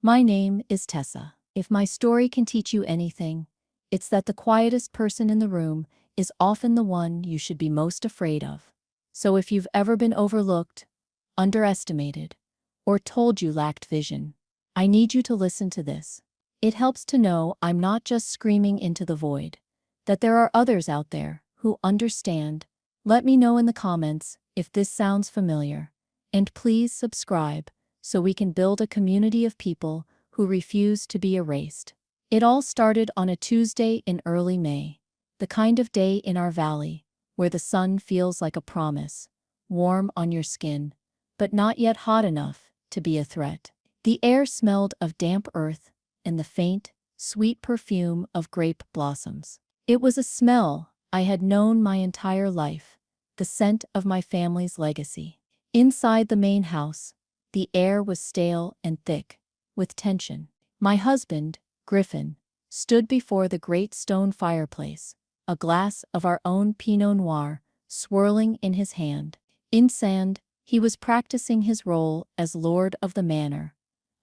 My name is Tessa. If my story can teach you anything, it's that the quietest person in the room is often the one you should be most afraid of. So if you've ever been overlooked, underestimated, or told you lacked vision, I need you to listen to this. It helps to know I'm not just screaming into the void, that there are others out there who understand. Let me know in the comments if this sounds familiar, and please subscribe so we can build a community of people who refuse to be erased. It all started on a Tuesday in early May, the kind of day in our valley where the sun feels like a promise, warm on your skin, but not yet hot enough to be a threat. The air smelled of damp earth and the faint, sweet perfume of grape blossoms. It was a smell I had known my entire life, the scent of my family's legacy. Inside the main house, the air was stale and thick, with tension. My husband, Griffin, stood before the great stone fireplace, a glass of our own Pinot Noir swirling in his hand. In sand, he was practicing his role as Lord of the Manor,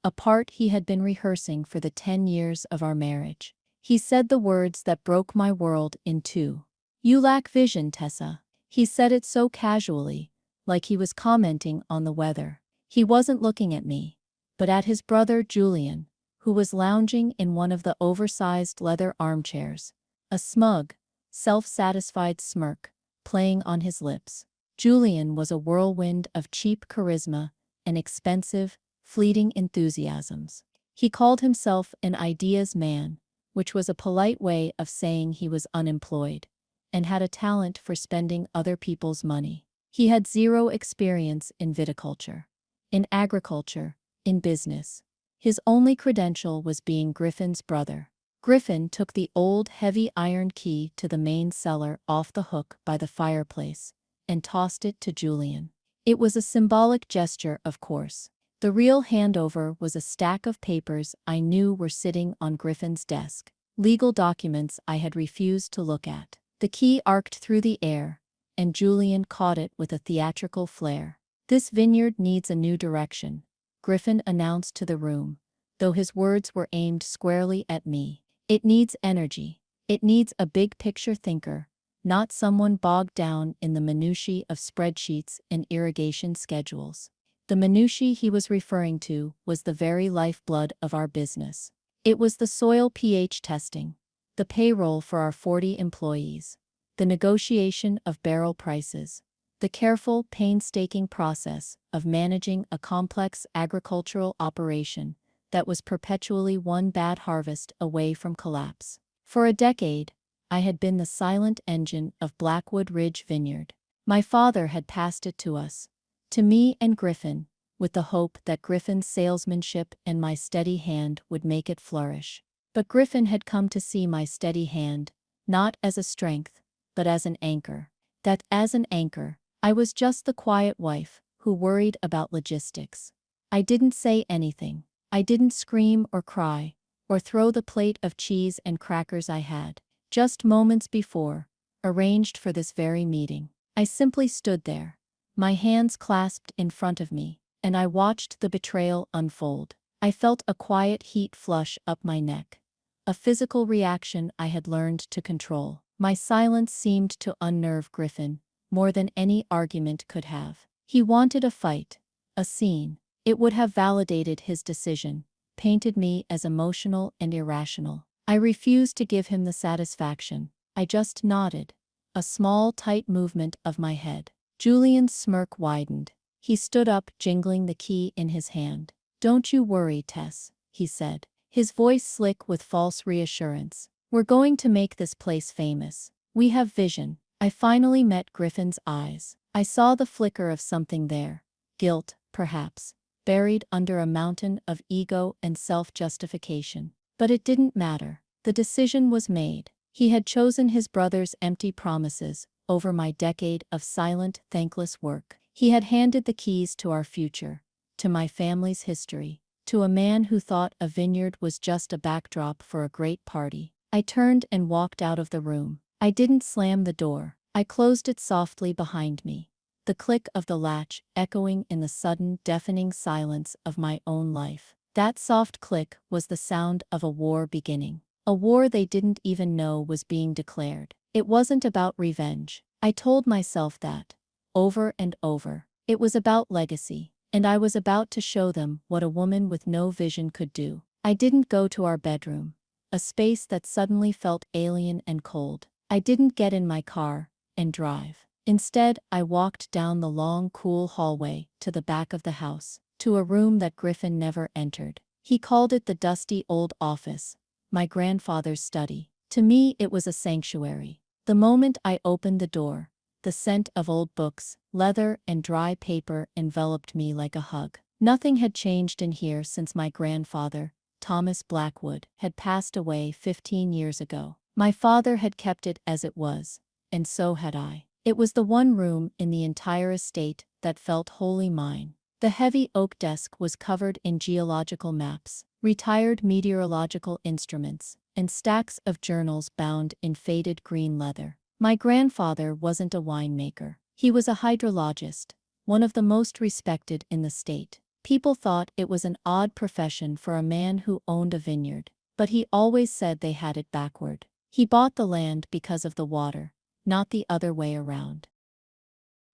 a part he had been rehearsing for the 10 years of our marriage. He said the words that broke my world in two. "You lack vision, Tessa." He said it so casually, like he was commenting on the weather. He wasn't looking at me, but at his brother Julian, who was lounging in one of the oversized leather armchairs, a smug, self-satisfied smirk playing on his lips. Julian was a whirlwind of cheap charisma and expensive, fleeting enthusiasms. He called himself an ideas man, which was a polite way of saying he was unemployed, and had a talent for spending other people's money. He had zero experience in viticulture, in agriculture, in business. His only credential was being Griffin's brother. Griffin took the old heavy iron key to the main cellar off the hook by the fireplace and tossed it to Julian. It was a symbolic gesture, of course. The real handover was a stack of papers I knew were sitting on Griffin's desk, legal documents I had refused to look at. The key arced through the air, and Julian caught it with a theatrical flair. "This vineyard needs a new direction," Griffin announced to the room, though his words were aimed squarely at me. "It needs energy. It needs a big-picture thinker, not someone bogged down in the minutiae of spreadsheets and irrigation schedules." The minutiae he was referring to was the very lifeblood of our business. It was the soil pH testing, the payroll for our 40 employees, the negotiation of barrel prices, the careful, painstaking process of managing a complex agricultural operation that was perpetually one bad harvest away from collapse. For a decade, I had been the silent engine of Blackwood Ridge Vineyard. My father had passed it to us, to me and Griffin, with the hope that Griffin's salesmanship and my steady hand would make it flourish. But Griffin had come to see my steady hand, not as a strength, but as an anchor. That as an anchor, I was just the quiet wife who worried about logistics. I didn't say anything. I didn't scream or cry, or throw the plate of cheese and crackers I had, just moments before, arranged for this very meeting. I simply stood there, my hands clasped in front of me, and I watched the betrayal unfold. I felt a quiet heat flush up my neck, a physical reaction I had learned to control. My silence seemed to unnerve Griffin more than any argument could have. He wanted a fight, a scene. It would have validated his decision, painted me as emotional and irrational. I refused to give him the satisfaction. I just nodded, a small, tight movement of my head. Julian's smirk widened. He stood up, jingling the key in his hand. "Don't you worry, Tess," he said, his voice slick with false reassurance. "We're going to make this place famous. We have vision." I finally met Griffin's eyes. I saw the flicker of something there, guilt, perhaps, buried under a mountain of ego and self-justification. But it didn't matter. The decision was made. He had chosen his brother's empty promises over my decade of silent, thankless work. He had handed the keys to our future, to my family's history, to a man who thought a vineyard was just a backdrop for a great party. I turned and walked out of the room. I didn't slam the door. I closed it softly behind me, the click of the latch echoing in the sudden, deafening silence of my own life. That soft click was the sound of a war beginning. A war they didn't even know was being declared. It wasn't about revenge. I told myself that, over and over. It was about legacy, and I was about to show them what a woman with no vision could do. I didn't go to our bedroom, a space that suddenly felt alien and cold. I didn't get in my car and drive. Instead, I walked down the long, cool hallway to the back of the house, to a room that Griffin never entered. He called it the dusty old office, my grandfather's study. To me, it was a sanctuary. The moment I opened the door, the scent of old books, leather, and dry paper enveloped me like a hug. Nothing had changed in here since my grandfather, Thomas Blackwood, had passed away 15 years ago. My father had kept it as it was, and so had I. It was the one room in the entire estate that felt wholly mine. The heavy oak desk was covered in geological maps, retired meteorological instruments, and stacks of journals bound in faded green leather. My grandfather wasn't a winemaker. He was a hydrologist, one of the most respected in the state. People thought it was an odd profession for a man who owned a vineyard, but he always said they had it backward. He bought the land because of the water, not the other way around.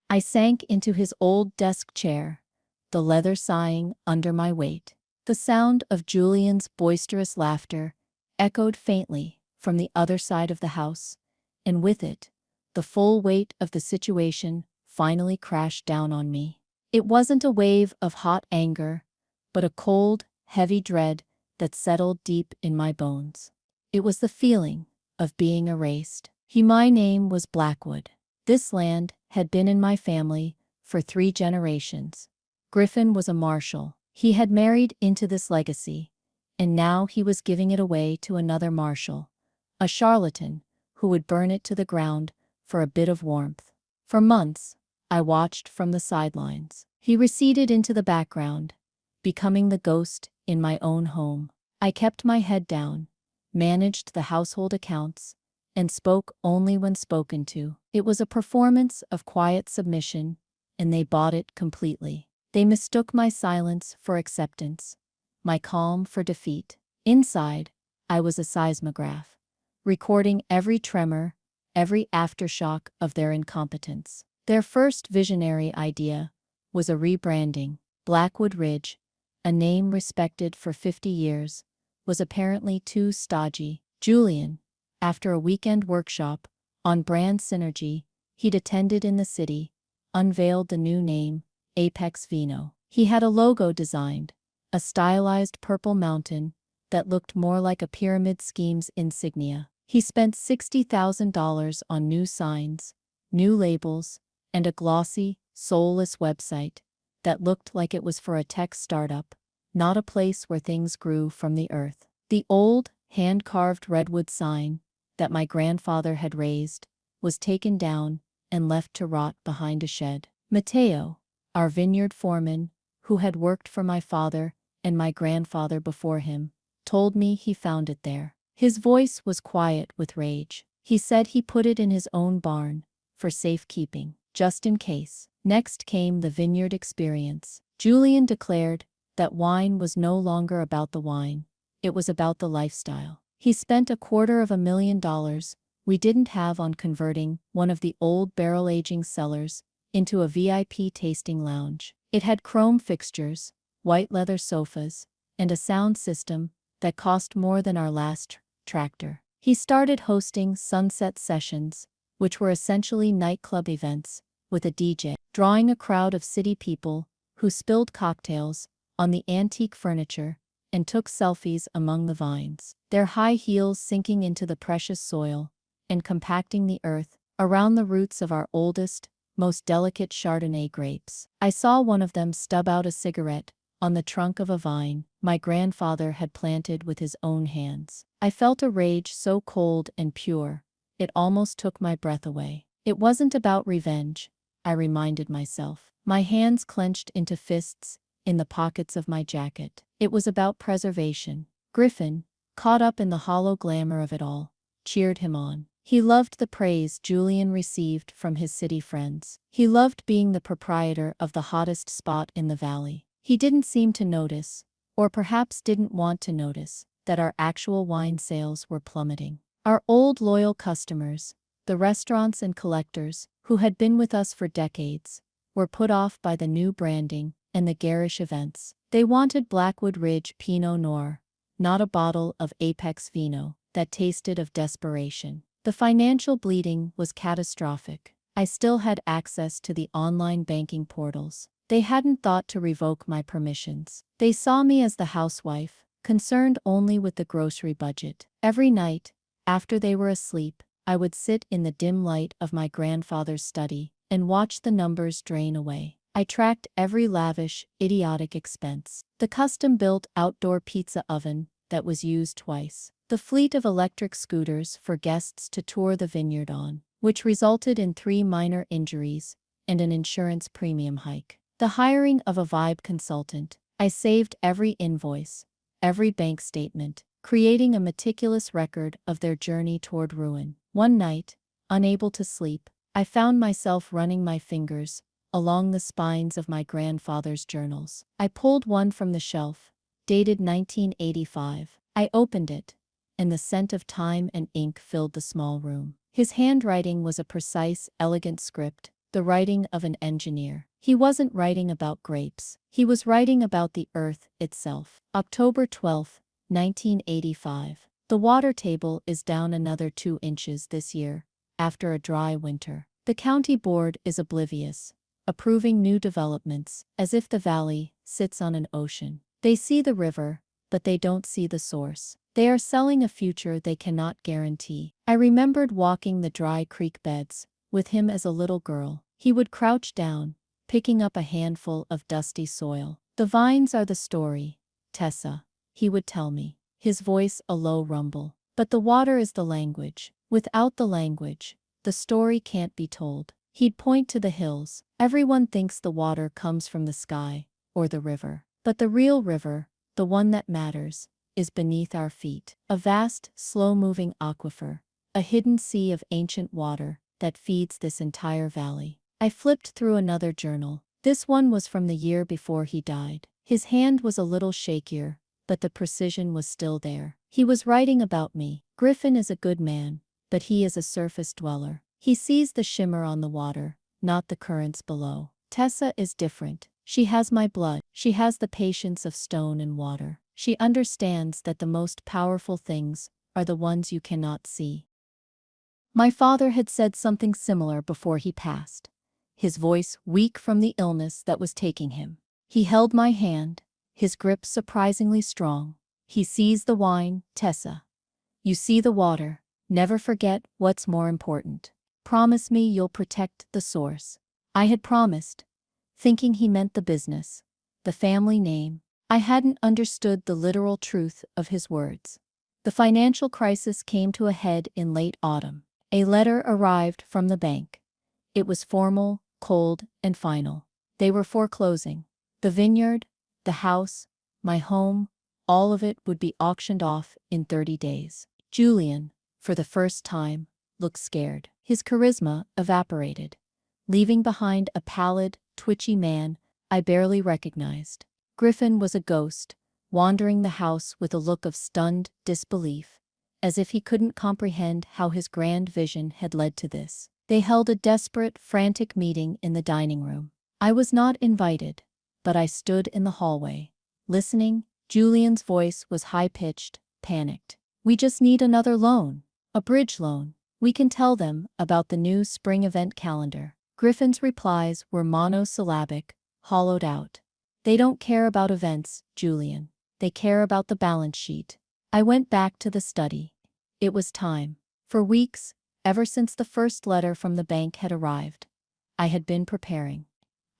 I sank into his old desk chair, the leather sighing under my weight. The sound of Julian's boisterous laughter echoed faintly from the other side of the house, and with it, the full weight of the situation finally crashed down on me. It wasn't a wave of hot anger, but a cold, heavy dread that settled deep in my bones. It was the feeling of being erased. My name was Blackwood. This land had been in my family for 3 generations. Griffin was a marshal. He had married into this legacy, and now he was giving it away to another marshal, a charlatan who would burn it to the ground for a bit of warmth. For months, I watched from the sidelines. He receded into the background, becoming the ghost in my own home. I kept my head down, managed the household accounts, and spoke only when spoken to. It was a performance of quiet submission, and they bought it completely. They mistook my silence for acceptance, my calm for defeat. Inside, I was a seismograph, recording every tremor, every aftershock of their incompetence. Their first visionary idea was a rebranding. Blackwood Ridge, a name respected for 50 years, was apparently too stodgy. Julian, after a weekend workshop on brand synergy he'd attended in the city, unveiled the new name, Apex Vino. He had a logo designed, a stylized purple mountain that looked more like a pyramid scheme's insignia. He spent $60,000 on new signs, new labels, and a glossy, soulless website that looked like it was for a tech startup, not a place where things grew from the earth. The old, hand-carved redwood sign that my grandfather had raised was taken down and left to rot behind a shed. Mateo, our vineyard foreman, who had worked for my father and my grandfather before him, told me he found it there. His voice was quiet with rage. He said he put it in his own barn, for safekeeping, just in case. Next came the vineyard experience. Julian declared that wine was no longer about the wine, it was about the lifestyle. He spent $250,000 we didn't have on converting one of the old barrel-aging cellars into a VIP tasting lounge. It had chrome fixtures, white leather sofas, and a sound system that cost more than our last tractor. He started hosting sunset sessions, which were essentially nightclub events, with a DJ, drawing a crowd of city people who spilled cocktails on the antique furniture and took selfies among the vines, their high heels sinking into the precious soil and compacting the earth around the roots of our oldest, most delicate Chardonnay grapes. I saw one of them stub out a cigarette on the trunk of a vine my grandfather had planted with his own hands. I felt a rage so cold and pure, it almost took my breath away. It wasn't about revenge, I reminded myself. My hands clenched into fists in the pockets of my jacket. It was about preservation. Griffin, caught up in the hollow glamour of it all, cheered him on. He loved the praise Julian received from his city friends. He loved being the proprietor of the hottest spot in the valley. He didn't seem to notice, or perhaps didn't want to notice, that our actual wine sales were plummeting. Our old loyal customers, the restaurants and collectors, who had been with us for decades, were put off by the new branding and the garish events. They wanted Blackwood Ridge Pinot Noir, not a bottle of Apex Vino that tasted of desperation. The financial bleeding was catastrophic. I still had access to the online banking portals. They hadn't thought to revoke my permissions. They saw me as the housewife, concerned only with the grocery budget. Every night, after they were asleep, I would sit in the dim light of my grandfather's study and watch the numbers drain away. I tracked every lavish, idiotic expense. The custom-built outdoor pizza oven that was used twice. The fleet of electric scooters for guests to tour the vineyard on, which resulted in 3 minor injuries and an insurance premium hike. The hiring of a vibe consultant. I saved every invoice, every bank statement, creating a meticulous record of their journey toward ruin. One night, unable to sleep, I found myself running my fingers along the spines of my grandfather's journals. I pulled one from the shelf, dated 1985. I opened it, and the scent of time and ink filled the small room. His handwriting was a precise, elegant script, the writing of an engineer. He wasn't writing about grapes. He was writing about the earth itself. October 12, 1985. The water table is down another 2 inches this year, after a dry winter. The county board is oblivious, approving new developments, as if the valley sits on an ocean. They see the river, but they don't see the source. They are selling a future they cannot guarantee. I remembered walking the dry creek beds with him as a little girl. He would crouch down, picking up a handful of dusty soil. "The vines are the story, Tessa," he would tell me, his voice a low rumble. "But the water is the language. Without the language, the story can't be told." He'd point to the hills. "Everyone thinks the water comes from the sky or the river. But the real river, the one that matters, is beneath our feet. A vast, slow-moving aquifer, a hidden sea of ancient water that feeds this entire valley." I flipped through another journal. This one was from the year before he died. His hand was a little shakier, but the precision was still there. He was writing about me. "Griffin is a good man, but he is a surface dweller. He sees the shimmer on the water, not the currents below. Tessa is different. She has my blood. She has the patience of stone and water. She understands that the most powerful things are the ones you cannot see." My father had said something similar before he passed, his voice weak from the illness that was taking him. He held my hand, his grip surprisingly strong. "He sees the wine, Tessa. You see the water. Never forget what's more important. Promise me you'll protect the source." I had promised, thinking he meant the business, the family name. I hadn't understood the literal truth of his words. The financial crisis came to a head in late autumn. A letter arrived from the bank. It was formal, cold, and final. They were foreclosing. The vineyard, the house, my home, all of it would be auctioned off in 30 days. Julian, for the first time, looked scared. His charisma evaporated, leaving behind a pallid, twitchy man I barely recognized. Griffin was a ghost, wandering the house with a look of stunned disbelief, as if he couldn't comprehend how his grand vision had led to this. They held a desperate, frantic meeting in the dining room. I was not invited, but I stood in the hallway, listening. Julian's voice was high-pitched, panicked. "We just need another loan, a bridge loan. We can tell them about the new spring event calendar." Griffin's replies were monosyllabic, hollowed out. "They don't care about events, Julian. They care about the balance sheet." I went back to the study. It was time. For weeks, ever since the first letter from the bank had arrived, I had been preparing.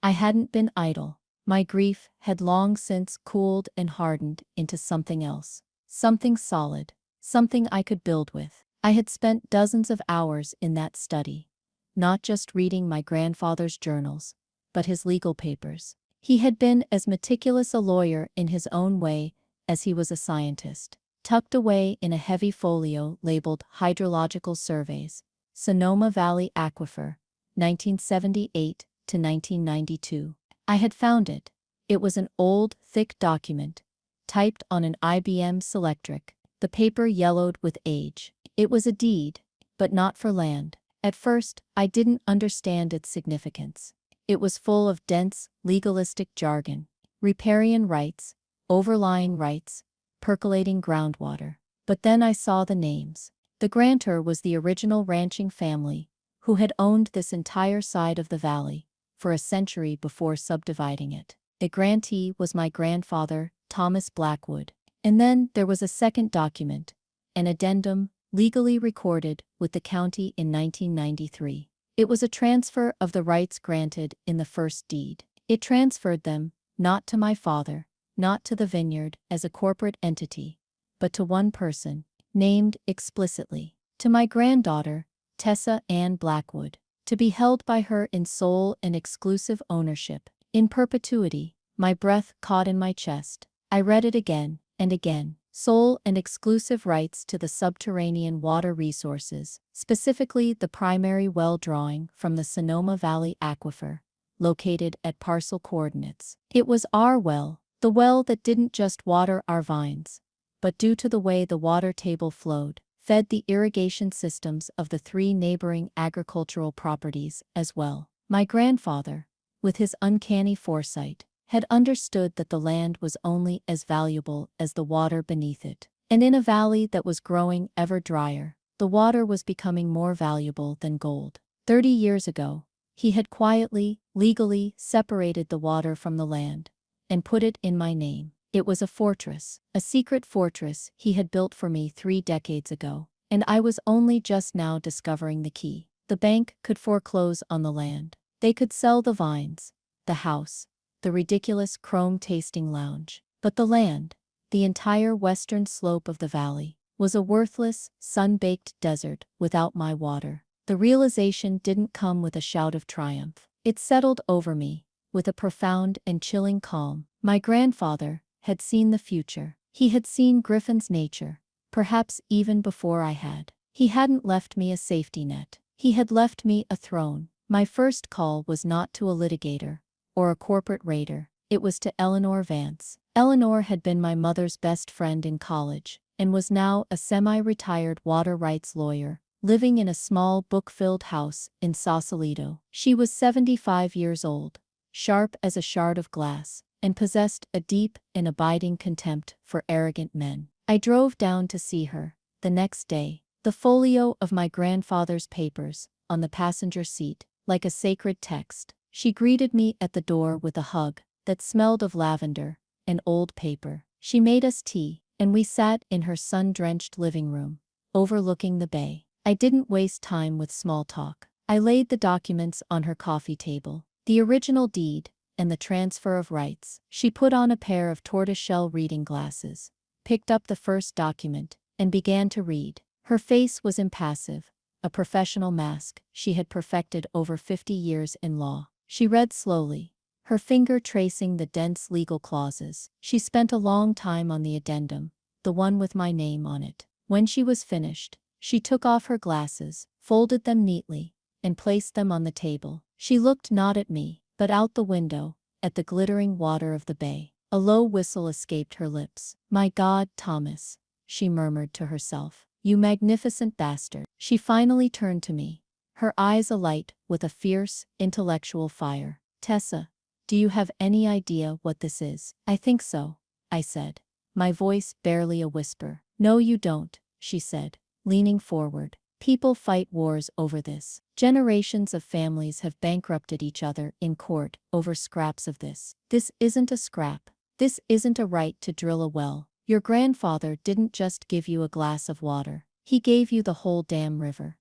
I hadn't been idle. My grief had long since cooled and hardened into something else. Something solid. Something I could build with. I had spent dozens of hours in that study, not just reading my grandfather's journals, but his legal papers. He had been as meticulous a lawyer in his own way as he was a scientist. Tucked away in a heavy folio labeled Hydrological Surveys, Sonoma Valley Aquifer, 1978 to 1992. I had found it. It was an old, thick document, typed on an IBM Selectric. The paper yellowed with age. It was a deed, but not for land. At first, I didn't understand its significance. It was full of dense, legalistic jargon. Riparian rights, overlying rights, percolating groundwater. But then I saw the names. The grantor was the original ranching family, who had owned this entire side of the valley for a century before subdividing it. The grantee was my grandfather, Thomas Blackwood. And then there was a second document, an addendum, legally recorded with the county in 1993. It was a transfer of the rights granted in the first deed. It transferred them, not to my father, not to the Vineyard as a corporate entity, but to one person, named explicitly, to my granddaughter, Tessa Ann Blackwood, to be held by her in sole and exclusive ownership, in perpetuity. My breath caught in my chest. I read it again and again. Sole and exclusive rights to the subterranean water resources, specifically the primary well drawing from the Sonoma Valley Aquifer, located at parcel coordinates. It was our well, the well that didn't just water our vines, but due to the way the water table flowed, fed the irrigation systems of the 3 neighboring agricultural properties as well. My grandfather, with his uncanny foresight, had understood that the land was only as valuable as the water beneath it. And in a valley that was growing ever drier, the water was becoming more valuable than gold. 30 years ago, he had quietly, legally separated the water from the land and put it in my name. It was a fortress, a secret fortress he had built for me 3 decades ago, and I was only just now discovering the key. The bank could foreclose on the land. They could sell the vines, the house, the ridiculous chrome-tasting lounge. But the land, the entire western slope of the valley, was a worthless, sun-baked desert without my water. The realization didn't come with a shout of triumph. It settled over me, with a profound and chilling calm. My grandfather had seen the future. He had seen Griffin's nature, perhaps even before I had. He hadn't left me a safety net. He had left me a throne. My first call was not to a litigator or a corporate raider. It was to Eleanor Vance. Eleanor had been my mother's best friend in college and was now a semi-retired water rights lawyer, living in a small book-filled house in Sausalito. She was 75 years old, sharp as a shard of glass, and possessed a deep and abiding contempt for arrogant men. I drove down to see her. The next day, the folio of my grandfather's papers on the passenger seat, like a sacred text. She greeted me at the door with a hug that smelled of lavender and old paper. She made us tea, and we sat in her sun-drenched living room, overlooking the bay. I didn't waste time with small talk. I laid the documents on her coffee table, the original deed and the transfer of rights. She put on a pair of tortoiseshell reading glasses, picked up the first document, and began to read. Her face was impassive, a professional mask she had perfected over 50 years in law. She read slowly, her finger tracing the dense legal clauses. She spent a long time on the addendum, the one with my name on it. When she was finished, she took off her glasses, folded them neatly, and placed them on the table. She looked not at me, but out the window, at the glittering water of the bay. A low whistle escaped her lips. "My God, Thomas," she murmured to herself. "You magnificent bastard." She finally turned to me, her eyes alight with a fierce, intellectual fire. "Tessa, do you have any idea what this is?" "I think so," I said, my voice barely a whisper. "No, you don't," she said, leaning forward. "People fight wars over this. Generations of families have bankrupted each other in court over scraps of this. This isn't a scrap. This isn't a right to drill a well. Your grandfather didn't just give you a glass of water. He gave you the whole damn river."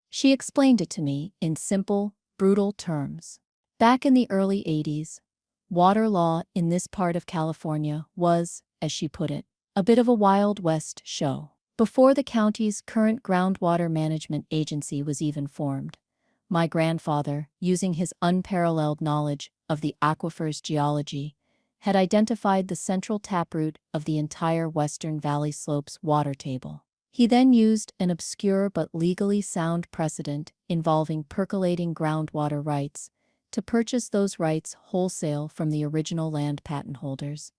She explained it to me in simple, brutal terms. Back in the early 80s, water law in this part of California was, as she put it, a bit of a Wild West show. Before the county's current groundwater management agency was even formed, my grandfather, using his unparalleled knowledge of the aquifer's geology, had identified the central taproot of the entire Western Valley Slope's water table. He then used an obscure but legally sound precedent involving percolating groundwater rights to purchase those rights wholesale from the original land patent holders,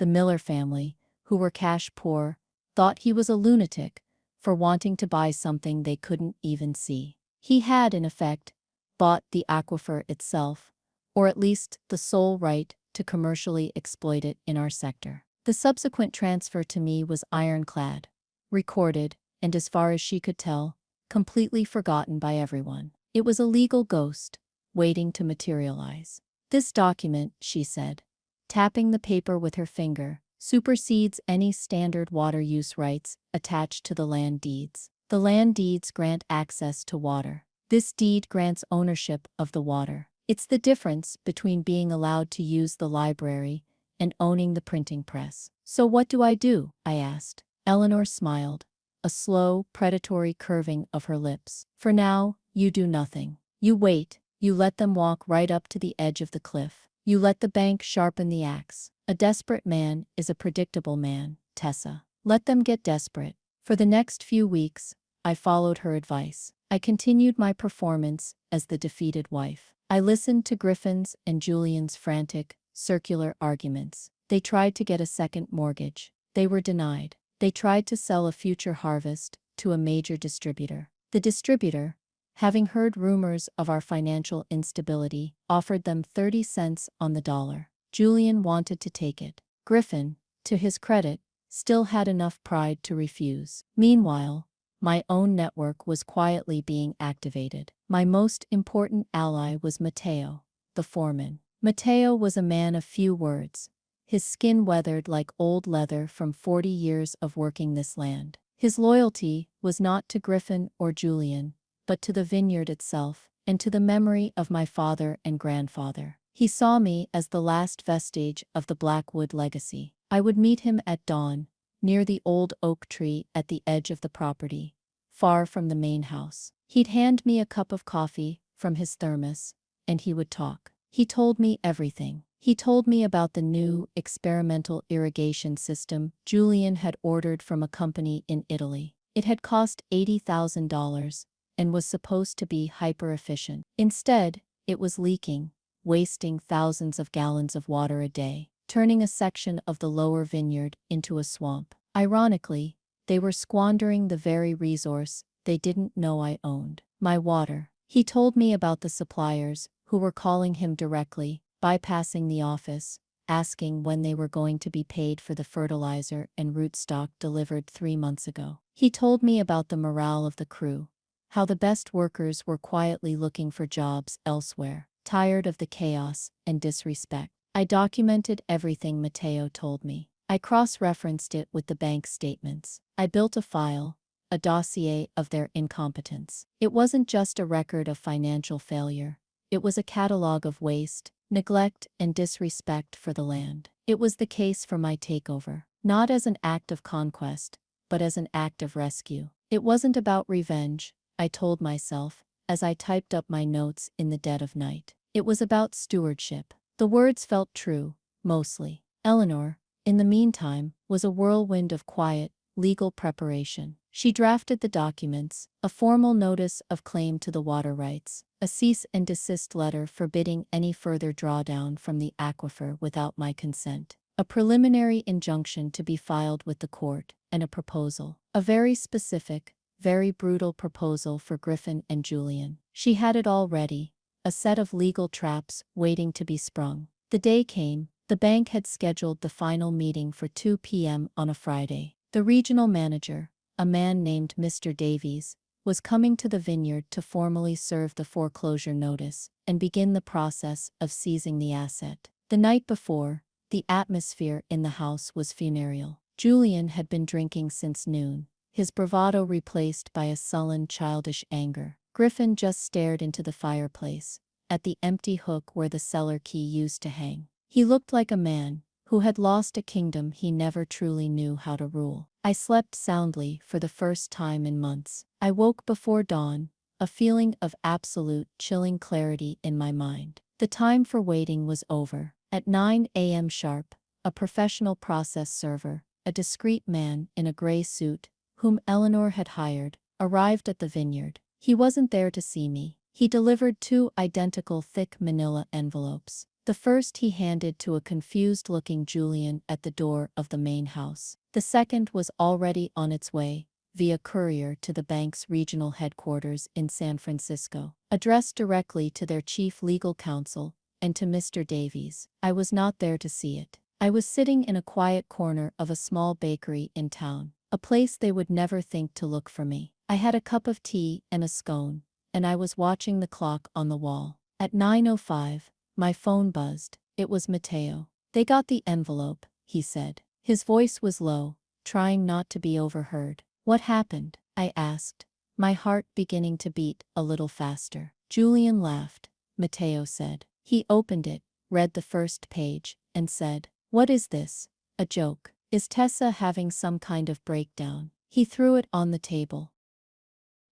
the Miller family, who were cash poor, thought he was a lunatic for wanting to buy something they couldn't even see. He had, in effect, bought the aquifer itself, or at least the sole right to commercially exploit it in our sector. The subsequent transfer to me was ironclad, recorded, and as far as she could tell, completely forgotten by everyone. It was a legal ghost, waiting to materialize. This document, she said, tapping the paper with her finger, supersedes any standard water use rights attached to the land deeds. The land deeds grant access to water. This deed grants ownership of the water. It's the difference between being allowed to use the library and owning the printing press. So what do? I asked. Eleanor smiled, a slow, predatory curving of her lips. For now, you do nothing. You wait. You let them walk right up to the edge of the cliff. You let the bank sharpen the axe. A desperate man is a predictable man, Tessa. Let them get desperate. For the next few weeks, I followed her advice. I continued my performance as the defeated wife. I listened to Griffin's and Julian's frantic, circular arguments. They tried to get a second mortgage. They were denied. They tried to sell a future harvest to a major distributor. The distributor, having heard rumors of our financial instability, offered them 30 cents on the dollar. Julian wanted to take it. Griffin, to his credit, still had enough pride to refuse. Meanwhile, my own network was quietly being activated. My most important ally was Matteo, the foreman. Matteo was a man of few words, his skin weathered like old leather from 40 years of working this land. His loyalty was not to Griffin or Julian, but to the vineyard itself, and to the memory of my father and grandfather. He saw me as the last vestige of the Blackwood legacy. I would meet him at dawn, near the old oak tree at the edge of the property, far from the main house. He'd hand me a cup of coffee from his thermos, and he would talk. He told me everything. He told me about the new, experimental irrigation system Julian had ordered from a company in Italy. It had cost $80,000 and was supposed to be hyper-efficient. Instead, it was leaking, wasting thousands of gallons of water a day, turning a section of the lower vineyard into a swamp. Ironically, they were squandering the very resource they didn't know I owned: my water. He told me about the suppliers who were calling him directly, bypassing the office, asking when they were going to be paid for the fertilizer and rootstock delivered 3 months ago. He told me about the morale of the crew, how the best workers were quietly looking for jobs elsewhere, tired of the chaos and disrespect. I documented everything Matteo told me. I cross-referenced it with the bank statements. I built a file, a dossier of their incompetence. It wasn't just a record of financial failure. It was a catalog of waste, neglect, and disrespect for the land. It was the case for my takeover, not as an act of conquest, but as an act of rescue. It wasn't about revenge, I told myself, as I typed up my notes in the dead of night. It was about stewardship. The words felt true, mostly. Eleanor, in the meantime, was a whirlwind of quiet, legal preparation. She drafted the documents, a formal notice of claim to the water rights, a cease and desist letter forbidding any further drawdown from the aquifer without my consent, a preliminary injunction to be filed with the court, and a proposal. A very specific, very brutal proposal for Griffin and Julian. She had it all ready, a set of legal traps waiting to be sprung. The day came. The bank had scheduled the final meeting for 2 p.m. on a Friday. The regional manager, a man named Mr. Davies, was coming to the vineyard to formally serve the foreclosure notice and begin the process of seizing the asset. The night before, the atmosphere in the house was funereal. Julian had been drinking since noon, his bravado replaced by a sullen, childish anger. Griffin just stared into the fireplace, at the empty hook where the cellar key used to hang. He looked like a man who had lost a kingdom he never truly knew how to rule. I slept soundly for the first time in months. I woke before dawn, a feeling of absolute, chilling clarity in my mind. The time for waiting was over. At 9 a.m. sharp, a professional process server, a discreet man in a gray suit, whom Eleanor had hired, arrived at the vineyard. He wasn't there to see me. He delivered 2 identical thick manila envelopes. The first he handed to a confused-looking Julian at the door of the main house. The second was already on its way, via courier to the bank's regional headquarters in San Francisco, addressed directly to their chief legal counsel and to Mr. Davies. I was not there to see it. I was sitting in a quiet corner of a small bakery in town, a place they would never think to look for me. I had a cup of tea and a scone, and I was watching the clock on the wall. At 9:05, my phone buzzed. It was Matteo. "They got the envelope," he said. His voice was low, trying not to be overheard. "What happened?" I asked, my heart beginning to beat a little faster. Julian laughed. Matteo said. He opened it, read the first page, and said, "What is this? A joke? Is Tessa having some kind of breakdown?" He threw it on the table.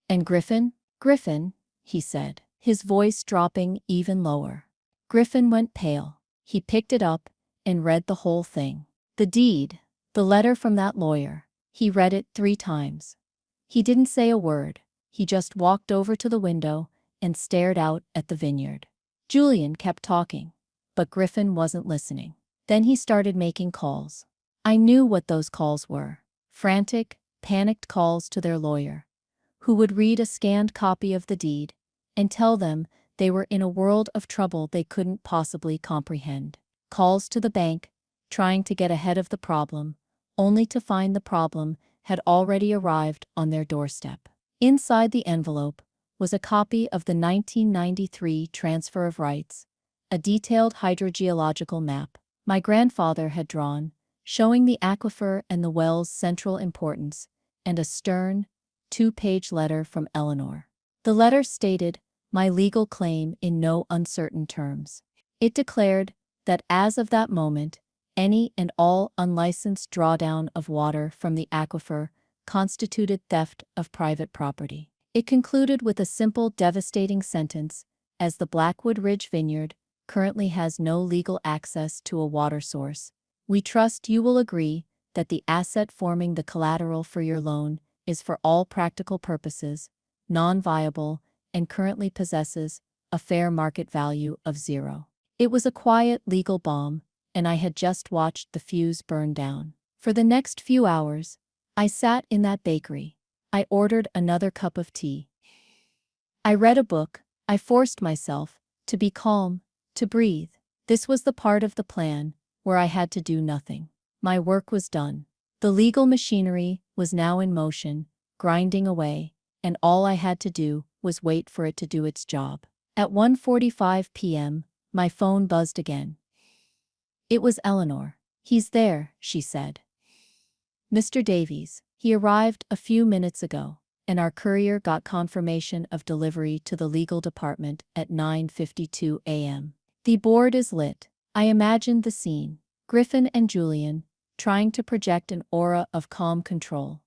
"And Griffin?" "Griffin," he said, his voice dropping even lower. Griffin went pale. He picked it up and read the whole thing. The deed, the letter from that lawyer. He read it 3 times. He didn't say a word. He just walked over to the window and stared out at the vineyard. Julian kept talking, but Griffin wasn't listening. Then he started making calls. I knew what those calls were. Frantic, panicked calls to their lawyer, who would read a scanned copy of the deed and tell them they were in a world of trouble they couldn't possibly comprehend. Calls to the bank, trying to get ahead of the problem, only to find the problem had already arrived on their doorstep. Inside the envelope was a copy of the 1993 transfer of rights, a detailed hydrogeological map my grandfather had drawn, showing the aquifer and the well's central importance, and a stern, 2-page letter from Eleanor. The letter stated my legal claim in no uncertain terms. It declared that as of that moment, any and all unlicensed drawdown of water from the aquifer constituted theft of private property. It concluded with a simple, devastating sentence, as the Blackwood Ridge Vineyard currently has no legal access to a water source. We trust you will agree that the asset forming the collateral for your loan is for all practical purposes non-viable and currently possesses a fair market value of 0. It was a quiet legal bomb, and I had just watched the fuse burn down. For the next few hours, I sat in that bakery. I ordered another cup of tea. I read a book. I forced myself to be calm, to breathe. This was the part of the plan where I had to do nothing. My work was done. The legal machinery was now in motion, grinding away, and all I had to do was wait for it to do its job. At 1:45 p.m., my phone buzzed again. It was Eleanor. "He's there," she said. "Mr. Davies. He arrived a few minutes ago, and our courier got confirmation of delivery to the legal department at 9:52 a.m. The board is lit." I imagined the scene. Griffin and Julian, trying to project an aura of calm control.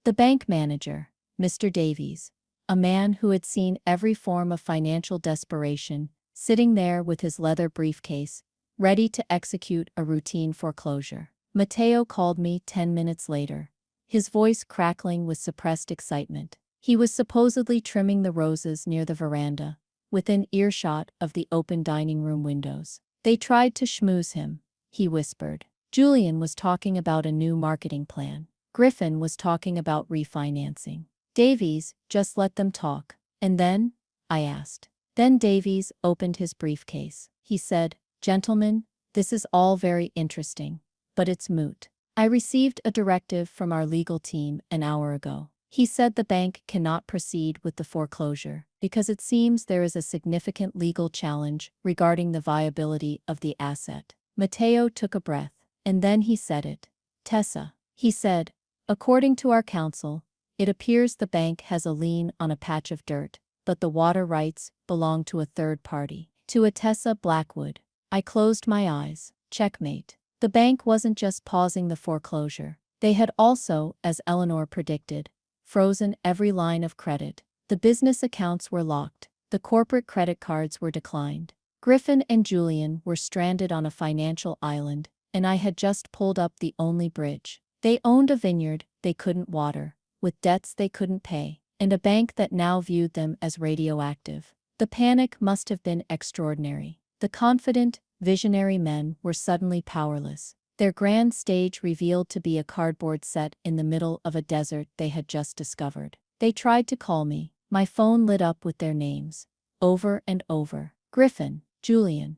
The bank manager, Mr. Davies, a man who had seen every form of financial desperation, sitting there with his leather briefcase, ready to execute a routine foreclosure. Matteo called me 10 minutes later, his voice crackling with suppressed excitement. He was supposedly trimming the roses near the veranda, within earshot of the open dining room windows. "They tried to schmooze him," he whispered. Julian was talking about a new marketing plan. Griffin was talking about refinancing. Davies just let them talk. "And then?" I asked. Then Davies opened his briefcase. He said, "Gentlemen, this is all very interesting, but it's moot. I received a directive from our legal team an hour ago. He said the bank cannot proceed with the foreclosure because it seems there is a significant legal challenge regarding the viability of the asset." Matteo took a breath, and then he said it. "Tessa," he said, "according to our counsel, it appears the bank has a lien on a patch of dirt, but the water rights belong to a third party, to a Tessa Blackwood." I closed my eyes. Checkmate. The bank wasn't just pausing the foreclosure. They had also, as Eleanor predicted, frozen every line of credit. The business accounts were locked. The corporate credit cards were declined. Griffin and Julian were stranded on a financial island, and I had just pulled up the only bridge. They owned a vineyard they couldn't water, with debts they couldn't pay, and a bank that now viewed them as radioactive. The panic must have been extraordinary. The confident, visionary men were suddenly powerless. Their grand stage revealed to be a cardboard set in the middle of a desert they had just discovered. They tried to call me. My phone lit up with their names. Over and over. Griffin, Julian.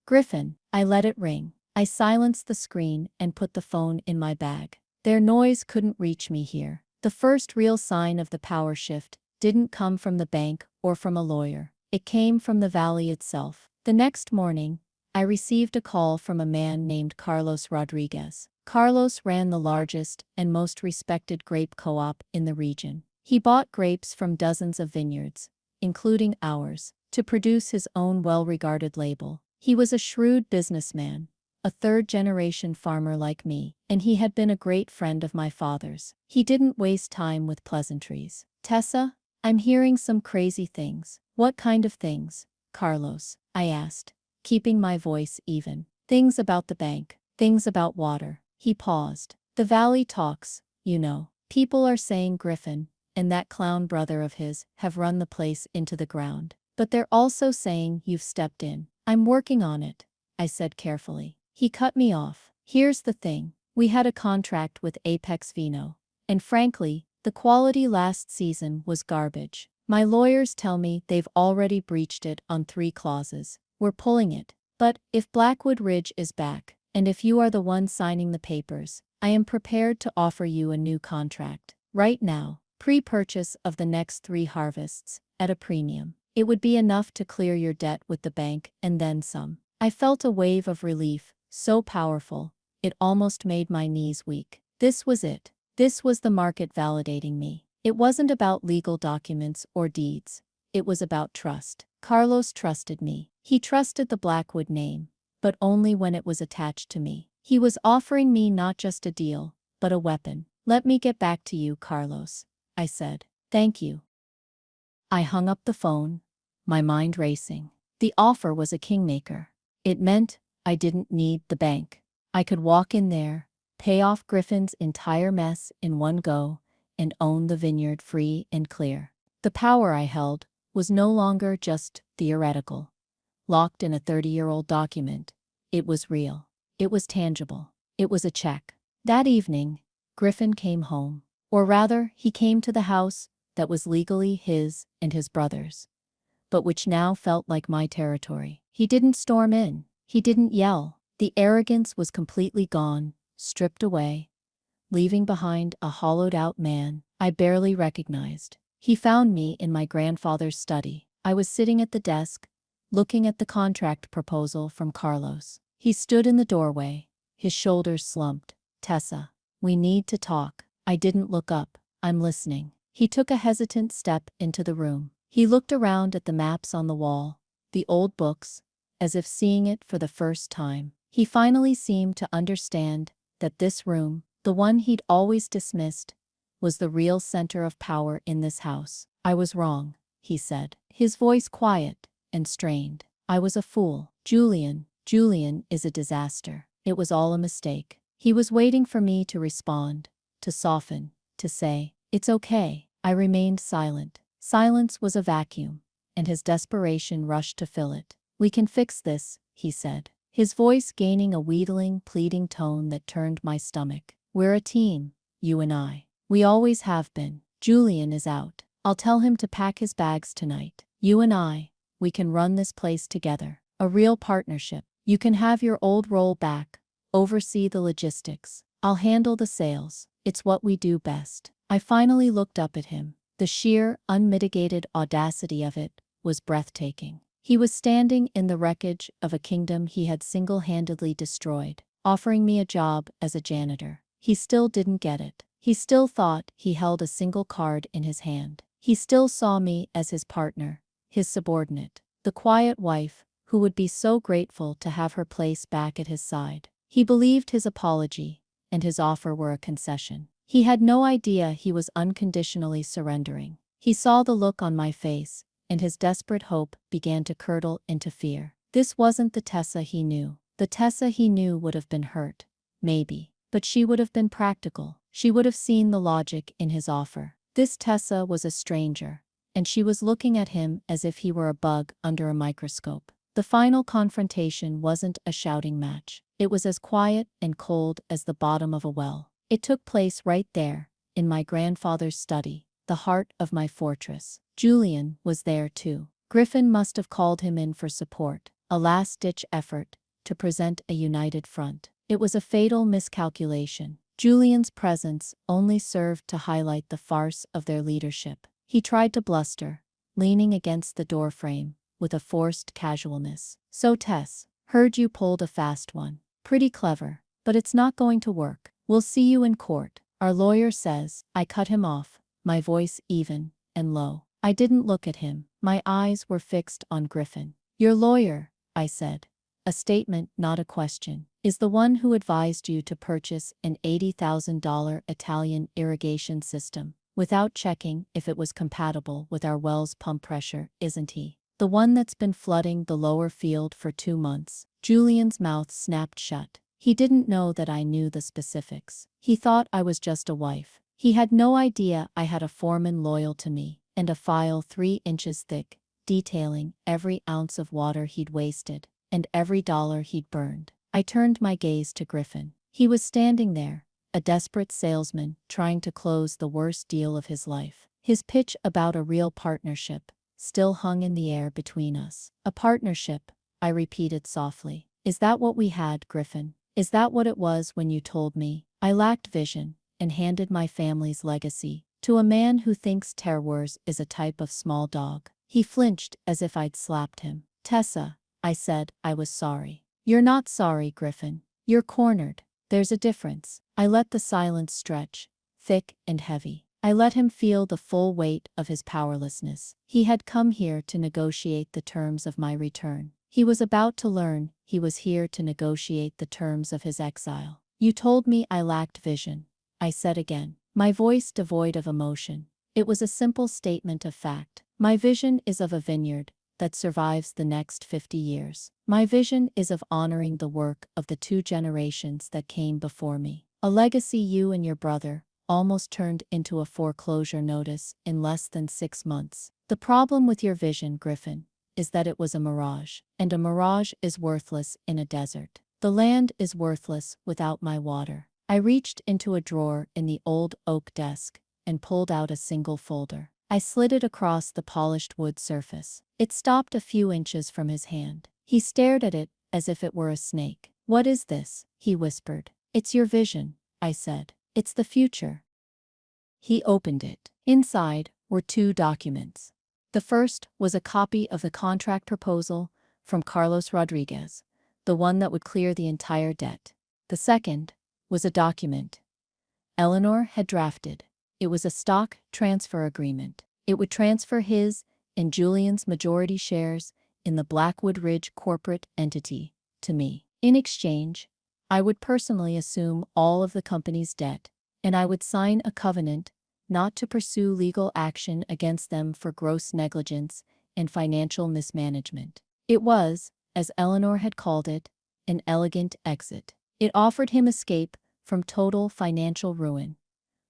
Griffin. I let it ring. I silenced the screen and put the phone in my bag. Their noise couldn't reach me here. The first real sign of the power shift didn't come from the bank or from a lawyer. It came from the valley itself. The next morning, I received a call from a man named Carlos Rodriguez. Carlos ran the largest and most respected grape co-op in the region. He bought grapes from dozens of vineyards, including ours, to produce his own well-regarded label. He was a shrewd businessman, a third-generation farmer like me, and he had been a great friend of my father's. He didn't waste time with pleasantries. "Tessa, I'm hearing some crazy things." "What kind of things, Carlos?" I asked, keeping my voice even. "Things about the bank, things about water." He paused. "The valley talks, you know. People are saying Griffin and that clown brother of his have run the place into the ground. But they're also saying you've stepped in." "I'm working on it," I said carefully. He cut me off. "Here's the thing. We had a contract with Apex Vino, and frankly, the quality last season was garbage. My lawyers tell me they've already breached it on 3 clauses. We're pulling it. But if Blackwood Ridge is back, and if you are the one signing the papers, I am prepared to offer you a new contract. Right now, pre-purchase of the next 3 harvests, at a premium. It would be enough to clear your debt with the bank and then some." I felt a wave of relief, so powerful, it almost made my knees weak. This was it. This was the market validating me. It wasn't about legal documents or deeds. It was about trust. Carlos trusted me. He trusted the Blackwood name, but only when it was attached to me. He was offering me not just a deal, but a weapon. "Let me get back to you, Carlos," I said. "Thank you." I hung up the phone, my mind racing. The offer was a kingmaker. It meant I didn't need the bank. I could walk in there, pay off Griffin's entire mess in one go, and own the vineyard free and clear. The power I held was no longer just theoretical, locked in a 30-year-old document. It was real. It was tangible. It was a check. That evening, Griffin came home. Or rather, he came to the house that was legally his and his brother's, but which now felt like my territory. He didn't storm in. He didn't yell. The arrogance was completely gone, stripped away, leaving behind a hollowed-out man I barely recognized. He found me in my grandfather's study. I was sitting at the desk, looking at the contract proposal from Carlos. He stood in the doorway, his shoulders slumped. "Tessa, we need to talk." I didn't look up. "I'm listening." He took a hesitant step into the room. He looked around at the maps on the wall, the old books, as if seeing it for the first time. He finally seemed to understand that this room, the one he'd always dismissed, was the real center of power in this house. "I was wrong," he said, his voice quiet and strained. "I was a fool. Julian is a disaster. It was all a mistake." He was waiting for me to respond, to soften, to say, "It's okay." I remained silent. Silence was a vacuum, and his desperation rushed to fill it. "We can fix this," he said, his voice gaining a wheedling, pleading tone that turned my stomach. "We're a team, you and I. We always have been. Julian is out. I'll tell him to pack his bags tonight. You and I, we can run this place together. A real partnership. You can have your old role back, oversee the logistics. I'll handle the sales. It's what we do best." I finally looked up at him. The sheer, unmitigated audacity of it was breathtaking. He was standing in the wreckage of a kingdom he had single-handedly destroyed, offering me a job as a janitor. He still didn't get it. He still thought he held a single card in his hand. He still saw me as his partner, his subordinate, the quiet wife who would be so grateful to have her place back at his side. He believed his apology and his offer were a concession. He had no idea he was unconditionally surrendering. He saw the look on my face, and his desperate hope began to curdle into fear. This wasn't the Tessa he knew. The Tessa he knew would have been hurt, maybe, but she would have been practical. She would have seen the logic in his offer. This Tessa was a stranger, and she was looking at him as if he were a bug under a microscope. The final confrontation wasn't a shouting match. It was as quiet and cold as the bottom of a well. It took place right there, in my grandfather's study, the heart of my fortress. Julian was there too. Griffin must have called him in for support, a last-ditch effort to present a united front. It was a fatal miscalculation. Julian's presence only served to highlight the farce of their leadership. He tried to bluster, leaning against the doorframe, with a forced casualness. "So Tess, heard you pulled a fast one. Pretty clever, but it's not going to work. We'll see you in court. Our lawyer says." I cut him off, my voice even and low. I didn't look at him. My eyes were fixed on Griffin. "Your lawyer," I said, a statement, not a question, "is the one who advised you to purchase an $80,000 Italian irrigation system without checking if it was compatible with our well's pump pressure, isn't he? The one that's been flooding the lower field for 2 months." Julian's mouth snapped shut. He didn't know that I knew the specifics. He thought I was just a wife. He had no idea I had a foreman loyal to me, and a file 3 inches thick, detailing every ounce of water he'd wasted, and every dollar he'd burned. I turned my gaze to Griffin. He was standing there, a desperate salesman trying to close the worst deal of his life. His pitch about a real partnership still hung in the air between us. "A partnership," I repeated softly. "Is that what we had, Griffin? Is that what it was when you told me I lacked vision and handed my family's legacy to a man who thinks terroirs is a type of small dog?" He flinched as if I'd slapped him. "Tessa," I said, "I was sorry." "You're not sorry, Griffin. You're cornered. There's a difference." I let the silence stretch, thick and heavy. I let him feel the full weight of his powerlessness. He had come here to negotiate the terms of my return. He was about to learn he was here to negotiate the terms of his exile. "You told me I lacked vision," I said again, my voice devoid of emotion. It was a simple statement of fact. My vision is of a vineyard that survives the next 50 years. My vision is of honoring the work of the 2 generations that came before me. A legacy you and your brother almost turned into a foreclosure notice in less than 6 months. The problem with your vision, Griffin, is that it was a mirage, and a mirage is worthless in a desert. The land is worthless without my water. I reached into a drawer in the old oak desk and pulled out a single folder. I slid it across the polished wood surface. It stopped a few inches from his hand. He stared at it as if it were a snake. "What is this?" he whispered. "It's your vision," I said. "It's the future." He opened it. Inside were 2 documents. The first was a copy of the contract proposal from Carlos Rodriguez, the one that would clear the entire debt. The second was a document Eleanor had drafted. It was a stock transfer agreement. It would transfer his and Julian's majority shares in the Blackwood Ridge corporate entity to me. In exchange, I would personally assume all of the company's debt, and I would sign a covenant not to pursue legal action against them for gross negligence and financial mismanagement. It was, as Eleanor had called it, an elegant exit. It offered him escape from total financial ruin,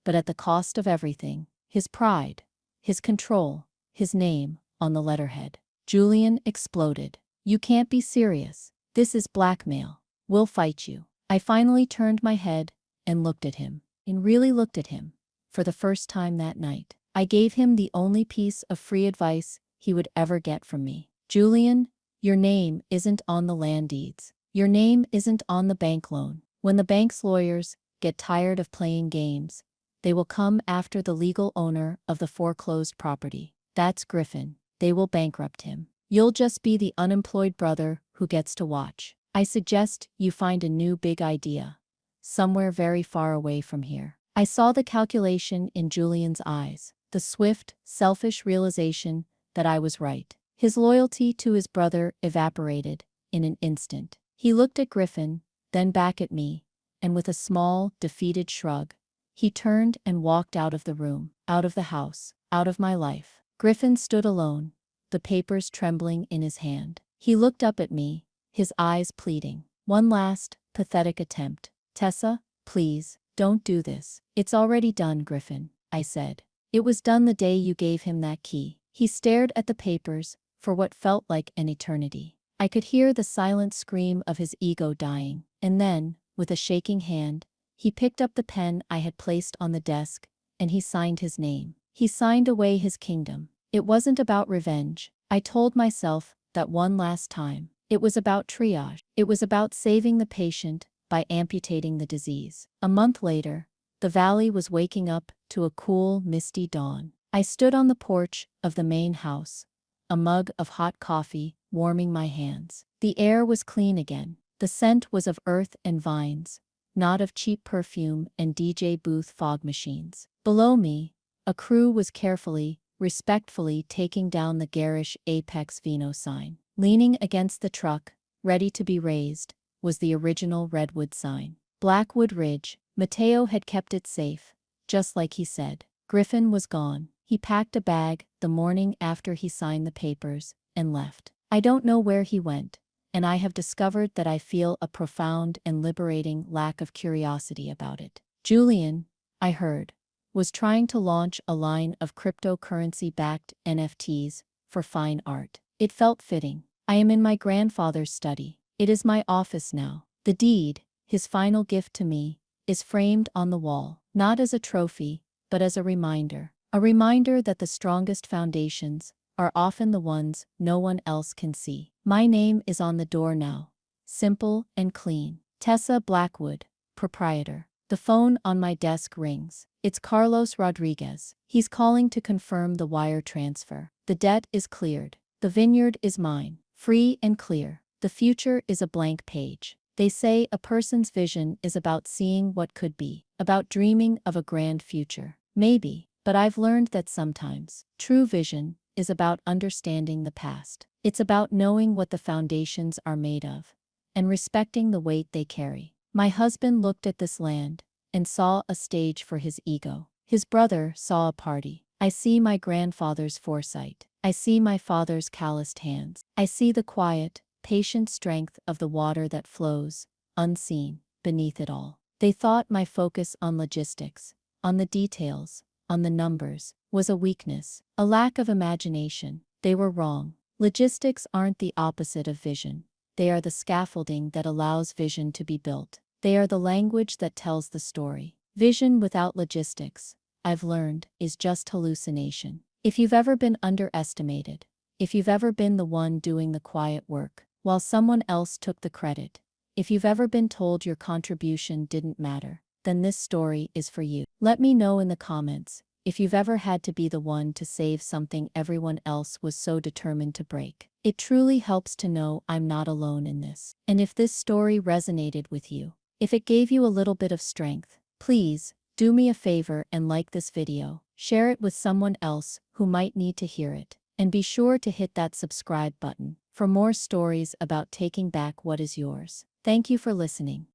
but at the cost of everything: his pride, his control, his name on the letterhead. Julian exploded. "You can't be serious. This is blackmail. We'll fight you." I finally turned my head and looked at him, and really looked at him, for the first time that night. I gave him the only piece of free advice he would ever get from me. "Julian, your name isn't on the land deeds. Your name isn't on the bank loan. When the bank's lawyers get tired of playing games, they will come after the legal owner of the foreclosed property. That's Griffin. They will bankrupt him. You'll just be the unemployed brother who gets to watch. I suggest you find a new big idea, somewhere very far away from here." I saw the calculation in Julian's eyes, the swift, selfish realization that I was right. His loyalty to his brother evaporated in an instant. He looked at Griffin, then back at me, and with a small, defeated shrug, he turned and walked out of the room, out of the house, out of my life. Griffin stood alone, the papers trembling in his hand. He looked up at me, his eyes pleading. "One last, pathetic attempt. Tessa, please, don't do this." "It's already done, Griffin," I said. "It was done the day you gave him that key." He stared at the papers for what felt like an eternity. I could hear the silent scream of his ego dying. And then, with a shaking hand, he picked up the pen I had placed on the desk, and he signed his name. He signed away his kingdom. It wasn't about revenge. I told myself that one last time. It was about triage. It was about saving the patient by amputating the disease. A month later, the valley was waking up to a cool, misty dawn. I stood on the porch of the main house, a mug of hot coffee warming my hands. The air was clean again. The scent was of earth and vines, not of cheap perfume and DJ booth fog machines. Below me, a crew was carefully, respectfully taking down the garish Apex Vino sign. Leaning against the truck, ready to be raised, was the original Redwood sign. Blackwood Ridge. Mateo had kept it safe, just like he said. Griffin was gone. He packed a bag the morning after he signed the papers and left. I don't know where he went, and I have discovered that I feel a profound and liberating lack of curiosity about it. Julian, I heard, was trying to launch a line of cryptocurrency-backed NFTs for fine art. It felt fitting. I am in my grandfather's study. It is my office now. The deed, his final gift to me, is framed on the wall, not as a trophy, but as a reminder. A reminder that the strongest foundations are often the ones no one else can see. My name is on the door now. Simple and clean. Tessa Blackwood, proprietor. The phone on my desk rings. It's Carlos Rodriguez. He's calling to confirm the wire transfer. The debt is cleared. The vineyard is mine. Free and clear. The future is a blank page. They say a person's vision is about seeing what could be, about dreaming of a grand future. Maybe, but I've learned that sometimes true vision is about understanding the past. It's about knowing what the foundations are made of and respecting the weight they carry. My husband looked at this land and saw a stage for his ego. His brother saw a party. I see my grandfather's foresight. I see my father's calloused hands. I see the quiet, patient strength of the water that flows, unseen, beneath it all. They thought my focus on logistics, on the details, on the numbers, was a weakness, a lack of imagination. They were wrong. Logistics aren't the opposite of vision. They are the scaffolding that allows vision to be built. They are the language that tells the story. Vision without logistics, I've learned, is just hallucination. If you've ever been underestimated, if you've ever been the one doing the quiet work, while someone else took the credit, if you've ever been told your contribution didn't matter, then this story is for you. Let me know in the comments if you've ever had to be the one to save something everyone else was so determined to break. It truly helps to know I'm not alone in this. And if this story resonated with you, if it gave you a little bit of strength, please do me a favor and like this video, share it with someone else who might need to hear it, and be sure to hit that subscribe button for more stories about taking back what is yours. Thank you for listening.